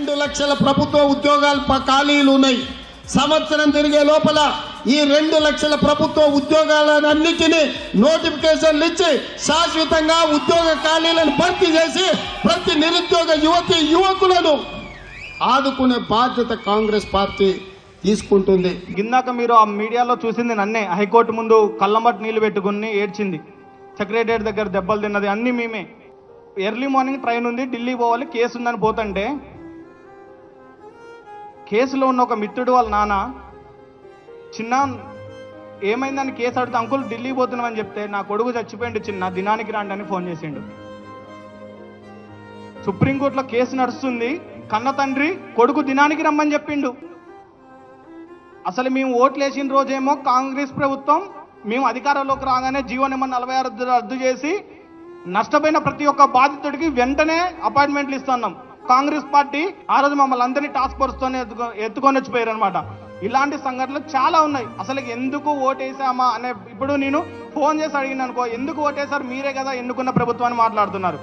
2 లక్షల ప్రభుత్వ ఉద్యోగాలు ఖాళీలు ఉన్నాయి. సంవత్సరం తిరిగే లోపల ఈ 2 లక్షల ప్రభుత్వ ఉద్యోగాలన్నిటినీ నోటిఫికేషన్లు ఇచ్చి శాశ్వతంగా ఉద్యోగ ఖాళీలను భర్తీ చేసి ప్రతి నిరుద్యోగ యువకులను ఆదుకునే బాధ్యత కాంగ్రెస్ పార్టీ తీసుకుంటుంది. ఇందాక మీరు ఆ మీడియాలో చూసింది నన్నే. హైకోర్టు ముందు కళ్ళమట్టి నీళ్లు పెట్టుకుని ఏడ్చింది, సెక్రటరియట్ దగ్గర దెబ్బలు తిన్నది అన్నీ మేమే. ఎర్లీ మార్నింగ్ ట్రైన్ ఉంది, ఢిల్లీ పోవాలి, కేసు ఉందని పోతుంటే కేసులో ఉన్న ఒక మిత్రుడు వాళ్ళ నాన్న చిన్న ఏమైందని కేసు అడిగితే అంకుల్ ఢిల్లీ పోతున్నామని చెప్తే నా కొడుకు చచ్చిపోయిండు చిన్న, దినానికి రాండి అని ఫోన్ చేసిండు. సుప్రీంకోర్టులో కేసు నడుస్తుంది, కన్న తండ్రి కొడుకు దినానికి రమ్మని చెప్పిండు. అసలు మేము ఓట్లు వేసిన రోజేమో కాంగ్రెస్ ప్రభుత్వం మేము అధికారంలోకి రాగానే జీవో నెంబర్ 46 రద్దు చేసి నష్టపోయిన ప్రతి ఒక్క బాధితుడికి వెంటనే అపాయింట్మెంట్లు ఇస్తున్నాం. కాంగ్రెస్ పార్టీ ఆ రోజు మమ్మల్ని అందరినీ టాస్క్ ఫోర్స్తోనే ఎత్తుకొని వచ్చిపోయారు అనమాట. ఇలాంటి సంఘటనలు చాలా ఉన్నాయి. అసలు ఎందుకు ఓటేసామా అనే ఇప్పుడు నేను ఫోన్ చేసి అడిగిన అనుకో, ఎందుకు ఓటేసారు, మీరే కదా ఎన్నుకున్న ప్రభుత్వాన్ని మాట్లాడుతున్నారు.